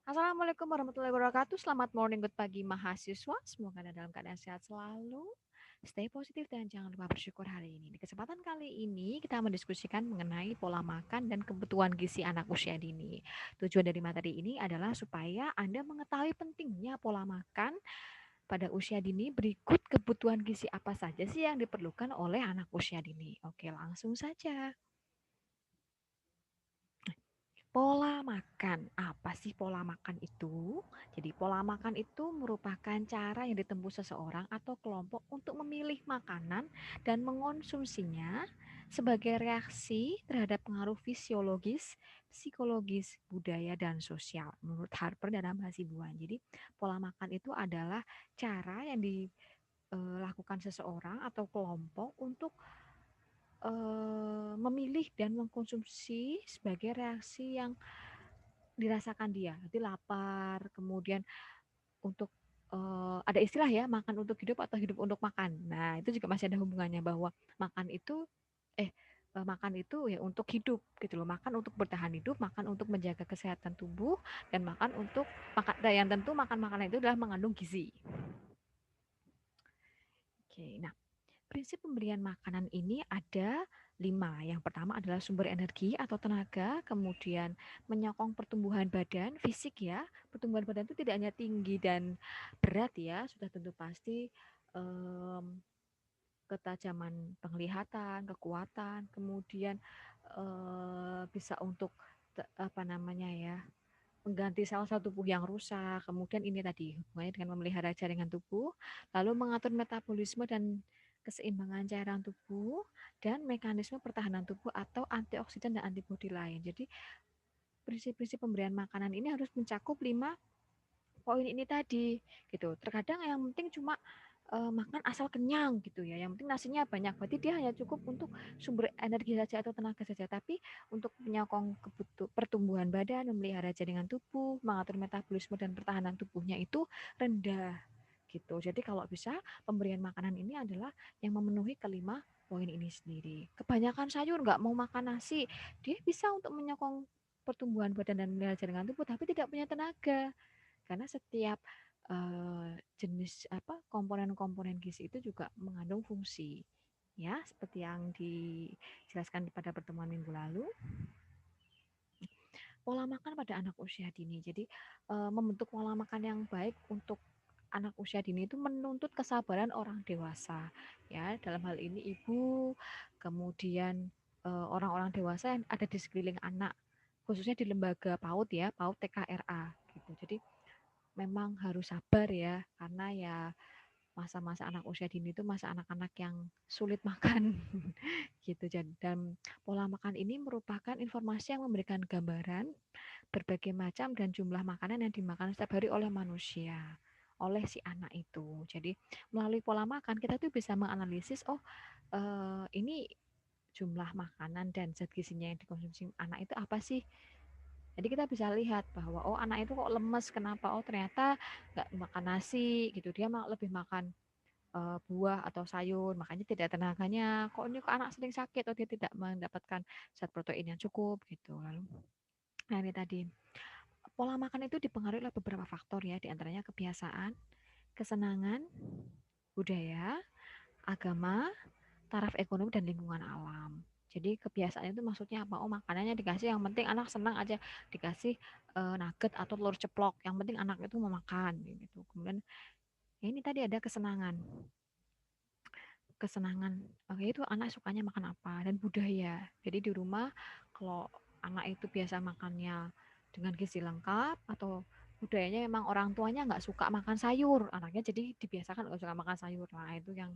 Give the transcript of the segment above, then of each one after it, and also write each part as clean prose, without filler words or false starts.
Assalamualaikum warahmatullahi wabarakatuh. Selamat morning, good pagi mahasiswa. Semoga Anda dalam keadaan sehat selalu. Stay positif dan jangan lupa bersyukur hari ini. Di kesempatan kali ini kita mendiskusikan mengenai pola makan dan kebutuhan gizi anak usia dini. Tujuan dari materi ini adalah supaya Anda mengetahui pentingnya pola makan pada usia dini. Berikut kebutuhan gizi apa saja sih yang diperlukan oleh anak usia dini. Oke, langsung saja. Pola makan. Apa sih pola makan itu? Jadi pola makan itu merupakan cara yang ditempuh seseorang atau kelompok untuk memilih makanan dan mengonsumsinya sebagai reaksi terhadap pengaruh fisiologis, psikologis, budaya, dan sosial. Menurut Harper dalam Hasibuan. Jadi pola makan itu adalah cara yang dilakukan seseorang atau kelompok untuk memilih dan mengkonsumsi sebagai reaksi yang dirasakan dia. Nanti lapar, kemudian untuk ada istilah ya, makan untuk hidup atau hidup untuk makan. Nah, itu juga masih ada hubungannya bahwa makan itu eh makan itu ya untuk hidup gitu loh. Makan untuk bertahan hidup, makan untuk menjaga kesehatan tubuh, dan makan untuk makan, dan yang tentu makan makanan itu adalah mengandung gizi. Oke, nah prinsip pemberian makanan ini ada 5. Yang pertama adalah sumber energi atau tenaga, kemudian menyokong pertumbuhan badan, fisik ya. Pertumbuhan badan itu tidak hanya tinggi dan berat ya, sudah tentu pasti em, ketajaman penglihatan, kekuatan, kemudian bisa untuk apa namanya ya, mengganti sel-sel tubuh yang rusak. Kemudian ini tadi hubungannya dengan memelihara jaringan tubuh, lalu mengatur metabolisme dan keseimbangan cairan tubuh, dan mekanisme pertahanan tubuh atau antioksidan dan antibodi lain. Jadi prinsip-prinsip pemberian makanan ini harus mencakup 5 poin ini tadi gitu. Terkadang yang penting cuma makan asal kenyang gitu ya. Yang penting nasinya banyak. Berarti dia hanya cukup untuk sumber energi saja atau tenaga saja. Tapi untuk menyokong pertumbuhan badan, memelihara jaringan tubuh, mengatur metabolisme dan pertahanan tubuhnya itu rendah gitu. Jadi kalau bisa pemberian makanan ini adalah yang memenuhi kelima poin ini sendiri. Kebanyakan sayur nggak mau makan nasi, dia bisa untuk menyokong pertumbuhan badan dan memelihara jaringan tubuh, tapi tidak punya tenaga karena setiap jenis apa komponen-komponen gizi itu juga mengandung fungsi ya seperti yang dijelaskan pada pertemuan minggu lalu. Pola makan pada anak usia dini, jadi membentuk pola makan yang baik untuk anak usia dini itu menuntut kesabaran orang dewasa ya, dalam hal ini ibu, kemudian orang-orang dewasa yang ada di sekeliling anak, khususnya di lembaga PAUD ya, PAUD TKRA gitu. Jadi memang harus sabar ya, karena ya masa-masa anak usia dini itu masa anak-anak yang sulit makan gitu. Dan pola makan ini merupakan informasi yang memberikan gambaran berbagai macam dan jumlah makanan yang dimakan setiap hari oleh manusia, oleh si anak itu. Jadi melalui pola makan kita tuh bisa menganalisis, oh ini jumlah makanan dan zat gizinya yang dikonsumsi anak itu apa sih. Jadi kita bisa lihat bahwa oh anak itu kok lemes, kenapa? Oh ternyata nggak makan nasi gitu, dia lebih makan buah atau sayur, makanya tidak tenaganya. Kok ini kok anak sering sakit, oh dia tidak mendapatkan zat protein yang cukup gitu. Lalu, nah ini tadi pola makan itu dipengaruhi oleh beberapa faktor ya, diantaranya kebiasaan, kesenangan, budaya, agama, taraf ekonomi, dan lingkungan alam. Jadi kebiasaan itu maksudnya apa? Oh makanannya dikasih, yang penting anak senang aja dikasih nugget atau telur ceplok. Yang penting anak itu mau makan gitu. Kemudian ya ini tadi ada kesenangan. Kesenangan, itu anak sukanya makan apa, dan budaya. Jadi di rumah kalau anak itu biasa makannya dengan gizi lengkap, atau budayanya memang orang tuanya nggak suka makan sayur, anaknya jadi dibiasakan nggak suka makan sayur. Nah itu yang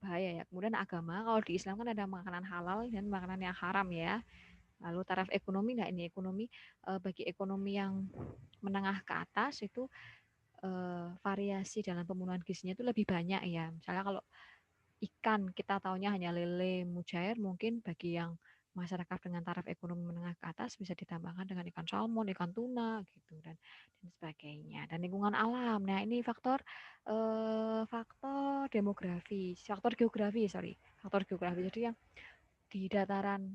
bahaya ya. Kemudian agama, kalau di Islam kan ada makanan halal dan makanan yang haram ya. Lalu taraf ekonomi, nah ini ekonomi, bagi ekonomi yang menengah ke atas itu variasi dalam pemenuhan gizinya itu lebih banyak ya. Misalnya kalau ikan kita taunya hanya lele, mujair, mungkin bagi yang masyarakat dengan taraf ekonomi menengah ke atas bisa ditambahkan dengan ikan salmon, ikan tuna gitu, dan sebagainya. Dan lingkungan alam. Nah, ini faktor demografi, faktor geografi, sorry. Faktor geografi. Jadi yang di dataran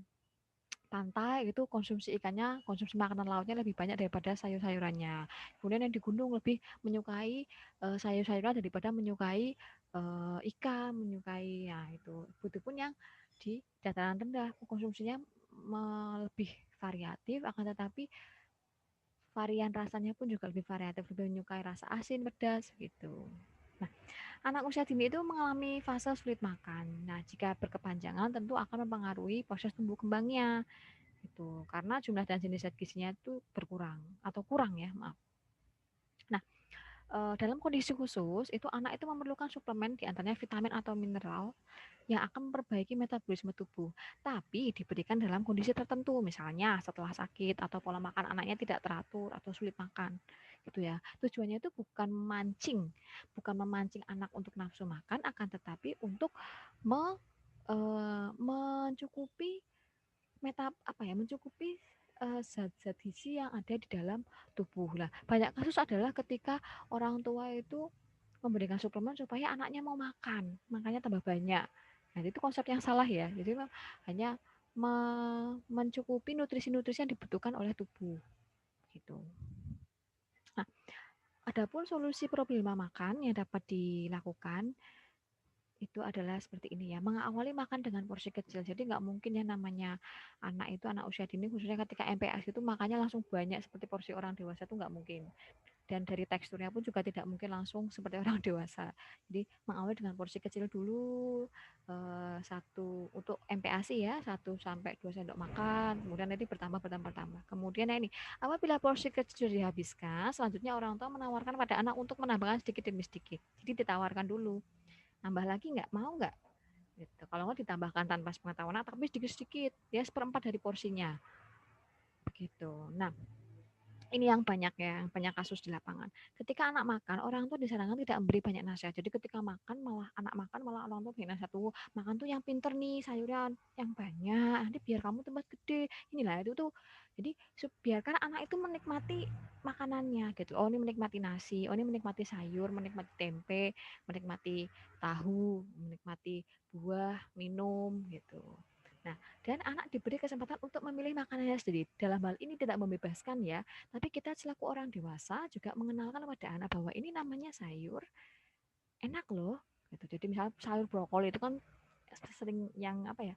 pantai itu konsumsi ikannya, konsumsi makanan lautnya lebih banyak daripada sayur-sayurannya. Kemudian yang di gunung lebih menyukai sayur-sayuran daripada menyukai ikan, menyukai ya itu. Begitupun yang di dataran rendah konsumsinya lebih variatif, akan tetapi varian rasanya pun juga lebih variatif, lebih menyukai rasa asin, pedas gitu. Nah, anak usia dini itu mengalami fase sulit makan. Nah, jika berkepanjangan tentu akan mempengaruhi proses tumbuh kembangnya gitu. Karena jumlah dan jenis zat gizinya itu berkurang atau kurang ya, maaf. Nah, dalam kondisi khusus itu anak itu memerlukan suplemen diantaranya vitamin atau mineral yang akan memperbaiki metabolisme tubuh. Tapi diberikan dalam kondisi tertentu, misalnya setelah sakit atau pola makan anaknya tidak teratur atau sulit makan. Gitu ya. Tujuannya itu bukan memancing anak untuk nafsu makan, akan tetapi untuk mencukupi mencukupi zat-zat gizi yang ada di dalam tubuh. Lah, banyak kasus adalah ketika orang tua itu memberikan suplemen supaya anaknya mau makan, makanya tambah banyak. Nah, itu konsep yang salah ya. Jadi hanya mencukupi nutrisi-nutrisi yang dibutuhkan oleh tubuh gitu. Nah, adapun solusi problema makan yang dapat dilakukan itu adalah seperti ini ya, mengawali makan dengan porsi kecil. Jadi nggak mungkin ya namanya anak itu anak usia dini khususnya ketika MPAS itu makannya langsung banyak seperti porsi orang dewasa itu nggak mungkin. Dan dari teksturnya pun juga tidak mungkin langsung seperti orang dewasa. Jadi mengawali dengan porsi kecil dulu, satu untuk MPASI ya, 1 sampai 2 sendok makan, kemudian nanti bertambah. Kemudian ini, apabila porsi kecil dihabiskan, selanjutnya orang tua menawarkan pada anak untuk menambahkan sedikit demi sedikit. Jadi ditawarkan dulu, nambah lagi nggak, mau nggak? Gitu. Kalau nggak ditambahkan tanpa sepengetahuan, tapi sedikit-sedikit, ya seperempat dari porsinya. Begitu. Nah, ini yang banyak kasus di lapangan. Ketika anak makan, orang tua disarankan tidak memberi banyak nasihat. Jadi ketika makan malah anak makan malah orang tua beri nasihat tuh, makan tuh yang pinter nih, sayuran yang banyak, nanti biar kamu tambah gede. Inilah itu tuh. Jadi biarkan anak itu menikmati makanannya gitu. Oh, ini menikmati nasi, oh ini menikmati sayur, menikmati tempe, menikmati tahu, menikmati buah, minum gitu. Nah, dan anak diberi kesempatan untuk memilih makanannya sendiri. Dalam hal ini tidak membebaskan ya, tapi kita selaku orang dewasa juga mengenalkan pada anak bahwa ini namanya sayur, enak loh. Gitu. Jadi misalnya sayur brokoli itu kan sering yang apa ya,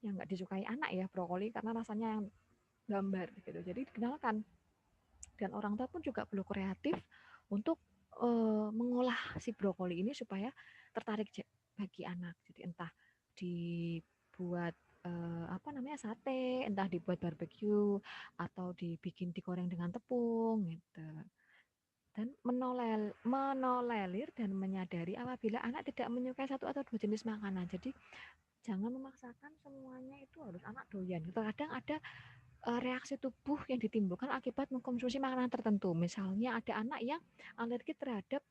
yang nggak disukai anak ya brokoli karena rasanya yang gambar gitu. Jadi dikenalkan dan orang tua pun juga perlu kreatif untuk mengolah si brokoli ini supaya tertarik bagi anak. Jadi entah dibuat apa namanya sate, entah dibuat barbeque atau dibikin digoreng dengan tepung gitu. Dan menolelir dan menyadari apabila anak tidak menyukai satu atau dua jenis makanan. Jadi jangan memaksakan semuanya itu harus anak doyan. Terkadang ada reaksi tubuh yang ditimbulkan akibat mengkonsumsi makanan tertentu. Misalnya ada anak yang alergi terhadap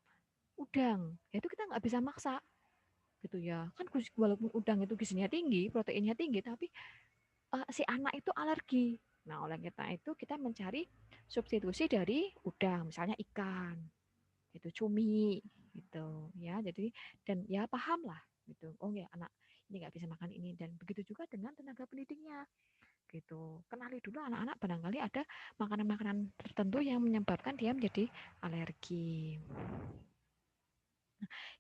udang, ya itu kita nggak bisa maksa gitu ya. Kan walaupun udang itu gizinya tinggi, proteinnya tinggi, tapi si anak itu alergi. Nah, oleh kita itu kita mencari substitusi dari udang, misalnya ikan, itu cumi, gitu ya. Jadi dan ya paham lah, gitu. Oh ya anak ini nggak bisa makan ini dan begitu juga dengan tenaga pendidiknya gitu. Kenali dulu anak-anak barangkali ada makanan-makanan tertentu yang menyebabkan dia menjadi alergi.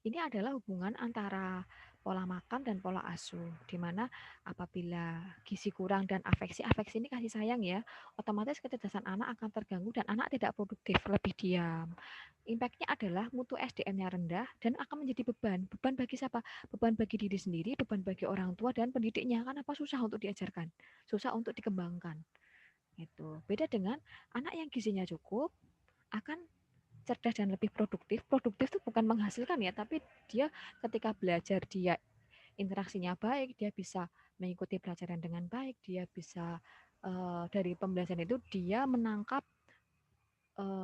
Ini adalah hubungan antara pola makan dan pola asuh, di mana apabila gizi kurang dan afeksi ini kasih sayang ya, otomatis kecerdasan anak akan terganggu dan anak tidak produktif, lebih diam. Impact-nya adalah mutu SDM-nya rendah dan akan menjadi beban. Beban bagi siapa? Beban bagi diri sendiri, beban bagi orang tua dan pendidiknya. Kenapa susah untuk diajarkan? Susah untuk dikembangkan. Itu. Beda dengan anak yang gizinya cukup akan cerdas dan lebih produktif. Produktif itu bukan menghasilkan ya, tapi dia ketika belajar dia interaksinya baik, dia bisa mengikuti pelajaran dengan baik, dia bisa dari pembelajaran itu dia menangkap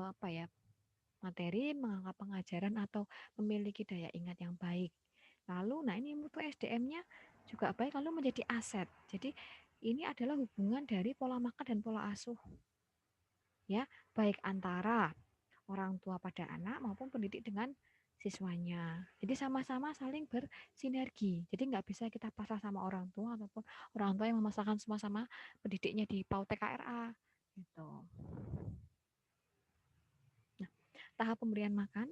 apa ya materi, menangkap pengajaran atau memiliki daya ingat yang baik. Lalu, nah ini mutu SDM-nya juga baik, lalu menjadi aset. Jadi ini adalah hubungan dari pola makan dan pola asuh, ya, baik antara orang tua pada anak maupun pendidik dengan siswanya. Jadi sama-sama saling bersinergi. Jadi nggak bisa kita pasrah sama orang tua ataupun orang tua yang memasakkan sama-sama pendidiknya di PAUD TKRA gitu. Nah, tahap pemberian makan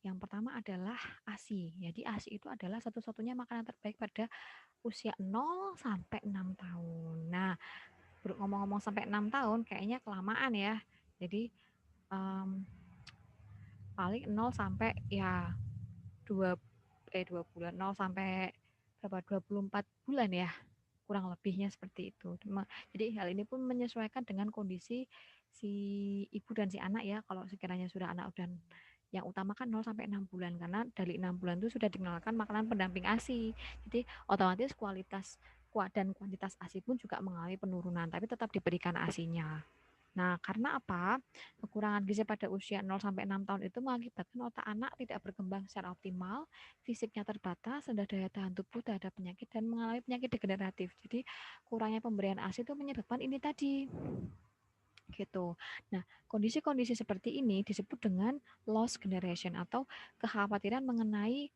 yang pertama adalah ASI. Jadi ASI itu adalah satu-satunya makanan terbaik pada usia 0 sampai 6 tahun. Nah, ngomong-ngomong sampai 6 tahun kayaknya kelamaan ya. Jadi um, paling 0 sampai ya 2 2 bulan 0 sampai berapa 24 bulan ya kurang lebihnya seperti itu. Jadi hal ini pun menyesuaikan dengan kondisi si ibu dan si anak ya. Kalau sekiranya sudah anak dan yang utama kan 0 sampai 6 bulan karena dari 6 bulan itu sudah dikenalkan makanan pendamping ASI. Jadi otomatis kualitas dan kuantitas ASI pun juga mengalami penurunan tapi tetap diberikan ASINya. Nah, karena apa? Kekurangan gizi pada usia 0 sampai 6 tahun itu mengakibatkan otak anak tidak berkembang secara optimal, fisiknya terbatas, rendah daya tahan tubuh terhadap penyakit dan mengalami penyakit degeneratif. Jadi, kurangnya pemberian ASI itu menyebabkan ini tadi. Gitu. Nah, kondisi-kondisi seperti ini disebut dengan lost generation atau kekhawatiran mengenai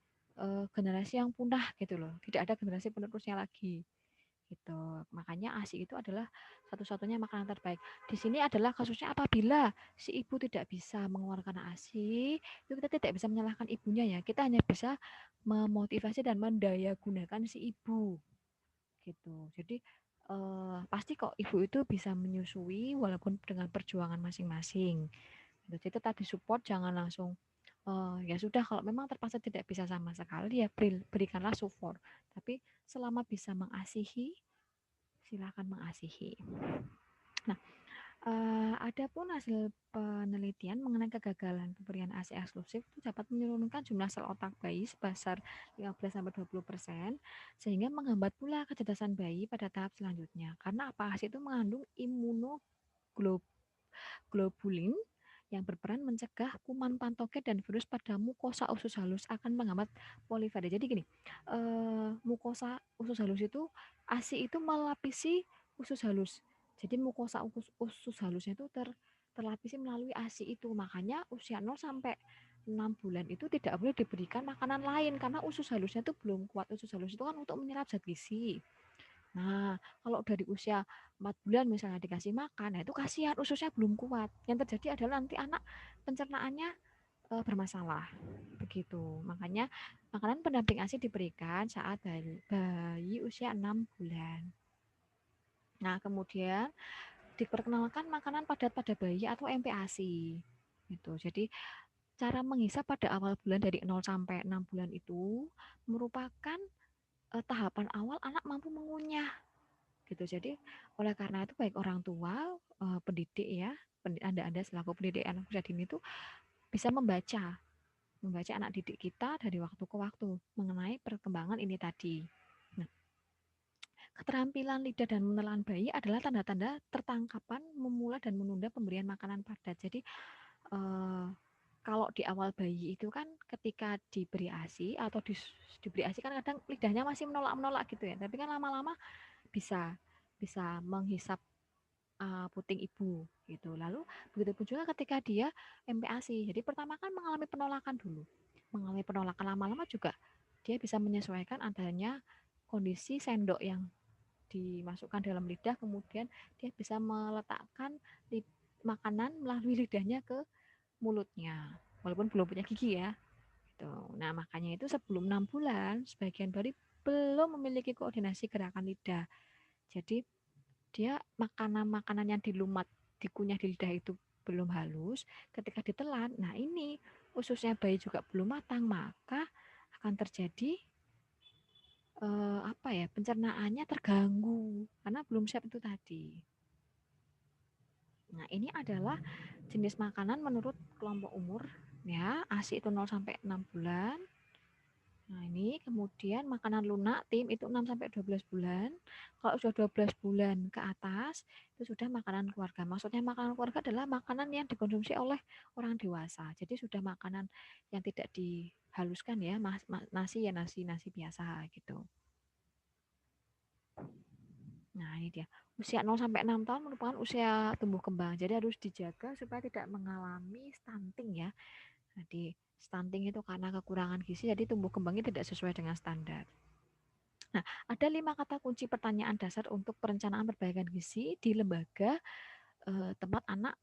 generasi yang punah gitu loh. Tidak ada generasi penerusnya lagi gitu. Makanya ASI itu adalah satu-satunya makanan terbaik. Di sini adalah kasusnya apabila si ibu tidak bisa mengeluarkan ASI, itu kita tidak bisa menyalahkan ibunya ya. Kita hanya bisa memotivasi dan mendaya gunakan si ibu gitu. Jadi pasti kok ibu itu bisa menyusui walaupun dengan perjuangan masing-masing. Gitu. Jadi tetap disupport, jangan langsung ya sudah kalau memang terpaksa tidak bisa sama sekali ya berikanlah support. Tapi selama bisa mengasihi silakan mengasihi. Nah, ada pun hasil penelitian mengenai kegagalan pemberian ASI eksklusif itu dapat menurunkan jumlah sel otak bayi sebesar 15-20% sehingga menghambat pula kecerdasan bayi pada tahap selanjutnya. Karena apa? ASI itu mengandung imunoglobulin yang berperan mencegah kuman patogen dan virus pada mukosa usus halus akan menghambat polifade. Jadi gini, mukosa usus halus itu ASI itu melapisi usus halus. Jadi mukosa usus halusnya itu terlapisi melalui ASI itu. Makanya usia 0 sampai 6 bulan itu tidak boleh diberikan makanan lain karena usus halusnya itu belum kuat. Usus halus itu kan untuk menyerap zat gizi. Nah, kalau dari usia 4 bulan misalnya dikasih makan, nah itu kasihan ususnya belum kuat. Yang terjadi adalah nanti anak pencernaannya bermasalah. Begitu. Makanya makanan pendamping ASI diberikan saat bayi usia 6 bulan. Nah, kemudian diperkenalkan makanan padat pada bayi atau MPASI. Gitu. Jadi cara menghisap pada awal bulan dari 0 sampai 6 bulan itu merupakan tahapan awal anak mampu mengunyah gitu. Jadi oleh karena itu baik orang tua, pendidik ya, Anda selaku pendidik anak usia dini itu bisa membaca anak didik kita dari waktu ke waktu mengenai perkembangan ini tadi. Nah, keterampilan lidah dan menelan bayi adalah tanda-tanda tertangkapan, memulai dan menunda pemberian makanan padat. Jadi kalau di awal bayi itu kan ketika diberi ASI atau diberi ASI kan kadang lidahnya masih menolak-menolak gitu ya. Tapi kan lama-lama bisa bisa menghisap puting ibu gitu. Lalu begitu pun juga ketika dia MPASI. Jadi pertama kan mengalami penolakan dulu. Mengalami penolakan lama-lama juga dia bisa menyesuaikan adanya kondisi sendok yang dimasukkan dalam lidah kemudian dia bisa meletakkan makanan melalui lidahnya ke mulutnya. Walaupun belum punya gigi ya. Gitu. Nah, makanya itu sebelum 6 bulan sebagian bayi belum memiliki koordinasi gerakan lidah. Jadi dia makanan-makanan yang dikunyah di lidah itu belum halus, ketika ditelan, nah ini ususnya bayi juga belum matang, maka akan terjadi apa ya pencernaannya terganggu karena belum siap itu tadi. Nah ini adalah jenis makanan menurut kelompok umur ya ASI itu 0 sampai 6 bulan. Nah, ini kemudian makanan lunak tim itu 6 sampai 12 bulan. Kalau sudah 12 bulan ke atas, itu sudah makanan keluarga. Maksudnya makanan keluarga adalah makanan yang dikonsumsi oleh orang dewasa. Jadi sudah makanan yang tidak dihaluskan ya, nasi ya nasi biasa gitu. Nah, ini dia. Usia 0 sampai 6 tahun merupakan usia tumbuh kembang. Jadi harus dijaga supaya tidak mengalami stunting ya. Jadi stunting itu karena kekurangan gizi, jadi tumbuh kembangnya tidak sesuai dengan standar. Nah, ada 5 kata kunci pertanyaan dasar untuk perencanaan perbaikan gizi di lembaga tempat anak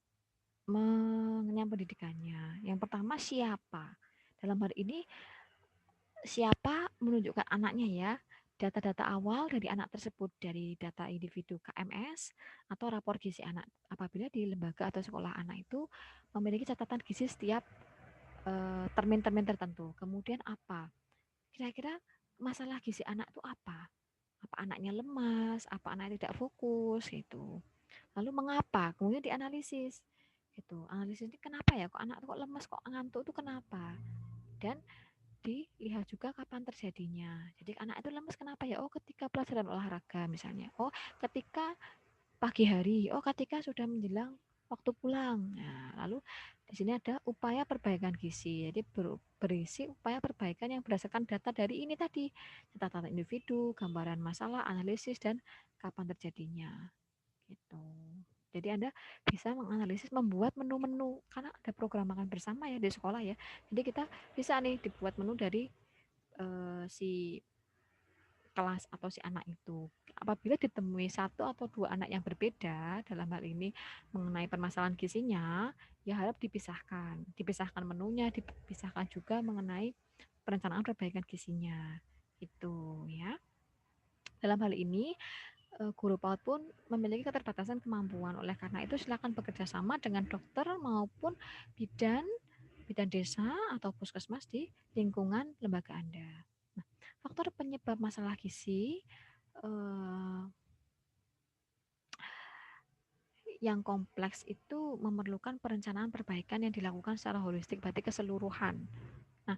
mengenyam pendidikannya. Yang pertama, siapa? Dalam hal ini, siapa menunjukkan anaknya ya. Data-data awal dari anak tersebut dari data individu KMS atau rapor gizi anak. Apabila di lembaga atau sekolah anak itu memiliki catatan gizi setiap termin-termin tertentu. Kemudian apa? Kira-kira masalah gizi anak itu apa? Apa anaknya lemas, apa anaknya tidak fokus gitu. Lalu mengapa? Kemudian dianalisis. Gitu. Analisis ini kenapa ya kok anak kok lemas, kok ngantuk itu kenapa? Dan dilihat juga kapan terjadinya. Jadi anak itu lemas kenapa ya? Oh, ketika pelajaran olahraga misalnya. Oh, ketika pagi hari. Oh, ketika sudah menjelang waktu pulang. Nah, lalu di sini ada upaya perbaikan gizi. Jadi berisi upaya perbaikan yang berdasarkan data dari ini tadi. Catatan individu, gambaran masalah, analisis, dan kapan terjadinya. Gitu. Jadi Anda bisa menganalisis, membuat menu-menu karena ada program makan bersama ya di sekolah ya. Jadi kita bisa nih dibuat menu dari si kelas atau si anak itu. Apabila ditemui satu atau dua anak yang berbeda dalam hal ini mengenai permasalahan gizinya, ya harap dipisahkan. Dipisahkan menunya, dipisahkan juga mengenai perencanaan perbaikan gizinya. Itu ya. Dalam hal ini guru PAUD pun memiliki keterbatasan kemampuan. Oleh karena itu silakan bekerja sama dengan dokter maupun bidan bidan desa atau puskesmas di lingkungan lembaga Anda. Nah, faktor penyebab masalah gizi eh, yang kompleks itu memerlukan perencanaan perbaikan yang dilakukan secara holistik, berarti keseluruhan. Nah,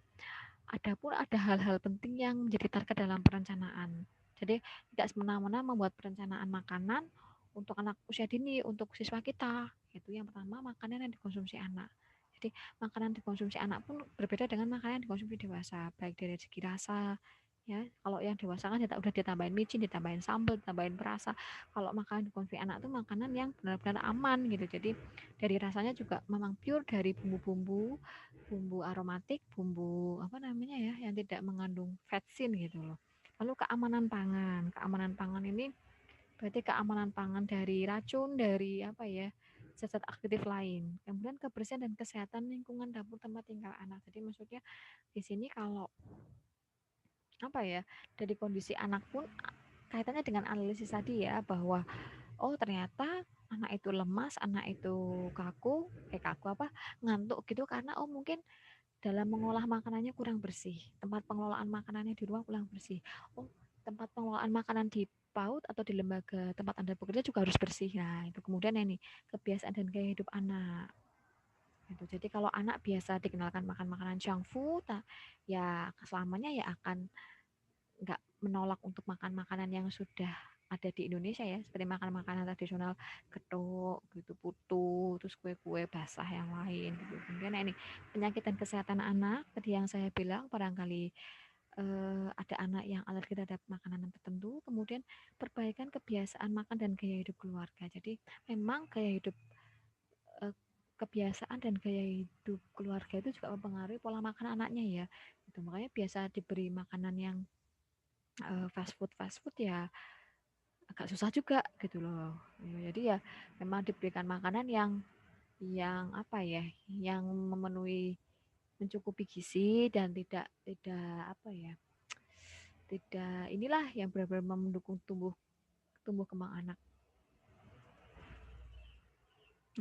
ada hal-hal penting yang menjadi target dalam perencanaan. Jadi tidak semena-mena membuat perencanaan makanan untuk anak usia dini, untuk siswa kita. Itu yang pertama, makanan yang dikonsumsi anak. Jadi makanan dikonsumsi anak pun berbeda dengan makanan yang dikonsumsi dewasa, baik dari segi rasa, ya. Kalau yang dewasa kan udah ditambahin micin, ditambahin sambal, ditambahin perasa. Kalau makanan dikonsumsi anak itu makanan yang benar-benar aman gitu. Jadi dari rasanya juga memang pure dari bumbu-bumbu, bumbu aromatik, bumbu apa namanya ya, yang tidak mengandung vetsin gitu loh. Lalu keamanan pangan ini berarti keamanan pangan dari racun, dari apa ya, zat-zat aktif lain. Kemudian kebersihan dan kesehatan lingkungan dapur tempat tinggal anak. Jadi maksudnya di sini kalau apa ya, dari kondisi anak pun kaitannya dengan analisis tadi ya, bahwa oh ternyata anak itu lemas, anak itu kaku apa, ngantuk gitu karena oh mungkin dalam mengolah makanannya kurang bersih, tempat pengelolaan makanannya di rumah kurang bersih. Oh, tempat pengelolaan makanan di PAUD atau di lembaga tempat Anda bekerja juga harus bersih. Nah, itu kemudian ini kebiasaan dan gaya hidup anak. Gitu. Jadi kalau anak biasa dikenalkan makan makanan junk food, ya selamanya ya akan nggak menolak untuk makan makanan yang sudah ada di Indonesia ya, seperti makan makanan tradisional, getuk gitu, putu, terus kue-kue basah yang lain gitu. Kemudian ini penyakit dan kesehatan anak tadi yang saya bilang, barangkali ada anak yang alergi terhadap makanan tertentu. Kemudian perbaikan kebiasaan makan dan gaya hidup keluarga. Jadi memang gaya hidup eh, kebiasaan dan gaya hidup keluarga itu juga mempengaruhi pola makan anaknya ya. Itu makanya biasa diberi makanan yang fast food ya agak susah juga gitu loh. Ya, jadi ya memang diberikan makanan yang apa ya, yang memenuhi, mencukupi gizi dan tidak tidak apa ya, tidak inilah yang benar-benar mendukung tumbuh tumbuh kembang anak.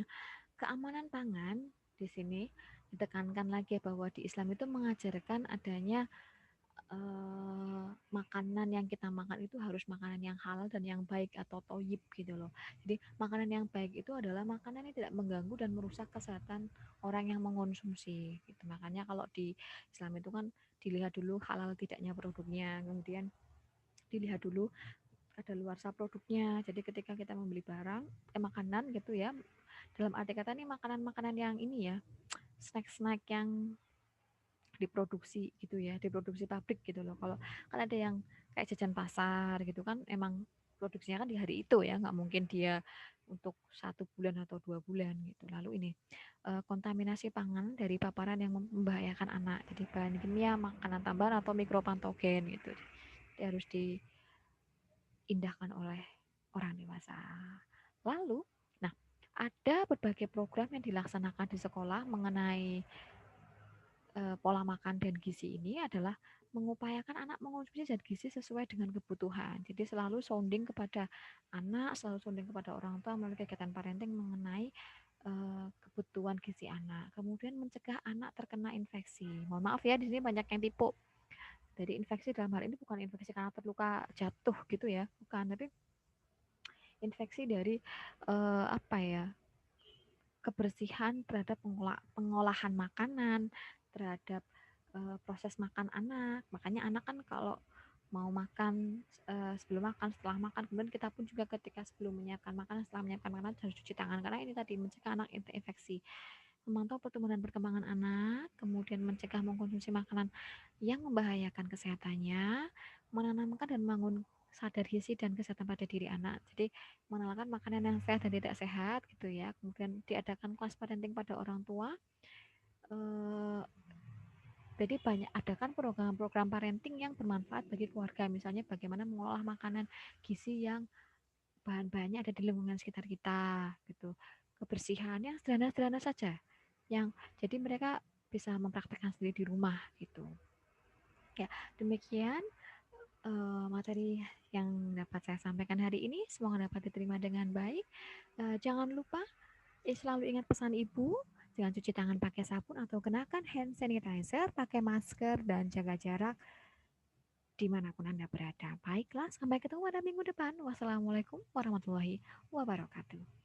Nah, keamanan pangan di sini ditekankan lagi bahwa di Islam itu mengajarkan adanya makanan yang kita makan itu harus makanan yang halal dan yang baik atau toyib gitu loh. Jadi makanan yang baik itu adalah makanan yang tidak mengganggu dan merusak kesehatan orang yang mengonsumsi. Gitu. Makanya kalau di Islam itu kan dilihat dulu halal tidaknya produknya, kemudian dilihat dulu ada luarsa produknya. Jadi ketika kita membeli barang, makanan gitu ya, dalam arti kata ini makanan-makanan yang ini ya, snack-snack yang diproduksi gitu ya, diproduksi pabrik gitu loh. Kalau kan ada yang kayak jajan pasar gitu kan emang produksinya kan di hari itu ya, nggak mungkin dia untuk 1 bulan atau 2 bulan gitu. Lalu ini kontaminasi pangan dari paparan yang membahayakan anak. Jadi bahan kimia, makanan tambahan atau mikropatogen gitu. Jadi harus diindahkan oleh orang dewasa. Lalu, nah ada berbagai program yang dilaksanakan di sekolah mengenai pola makan dan gizi ini adalah mengupayakan anak mengonsumsi zat gizi sesuai dengan kebutuhan. Jadi selalu sounding kepada anak, selalu sounding kepada orang tua melalui kegiatan parenting mengenai kebutuhan gizi anak. Kemudian mencegah anak terkena infeksi. Mohon maaf ya, di sini banyak yang tipu. Dari infeksi dalam hal ini bukan infeksi karena terluka jatuh gitu ya, bukan, tapi infeksi dari apa ya? Kebersihan terhadap pengolahan makanan, terhadap proses makan anak. Makanya anak kan kalau mau makan sebelum makan, setelah makan, kemudian kita pun juga ketika sebelum menyiapkan makanan, setelah menyiapkan makanan harus cuci tangan karena ini tadi mencegah anak infeksi. Memantau pertumbuhan dan perkembangan anak, kemudian mencegah mengkonsumsi makanan yang membahayakan kesehatannya, menanamkan dan membangun sadar gizi dan kesehatan pada diri anak. Jadi mengenalkan makanan yang sehat dan tidak sehat gitu ya. Kemudian diadakan kelas parenting pada orang tua. Eh, jadi banyak adakan program-program parenting yang bermanfaat bagi keluarga. Misalnya bagaimana mengolah makanan gizi yang bahan-bahannya ada di lingkungan sekitar kita gitu. Kebersihan yang sederhana-sederhana saja. Yang jadi mereka bisa mempraktekkan sendiri di rumah gitu. Ya, demikian materi yang dapat saya sampaikan hari ini. Semoga dapat diterima dengan baik. Jangan lupa selalu ingat pesan ibu, jangan cuci tangan pakai sabun atau gunakan hand sanitizer, pakai masker, dan jaga jarak dimanapun Anda berada. Baiklah, sampai ketemu pada minggu depan. Wassalamualaikum warahmatullahi wabarakatuh.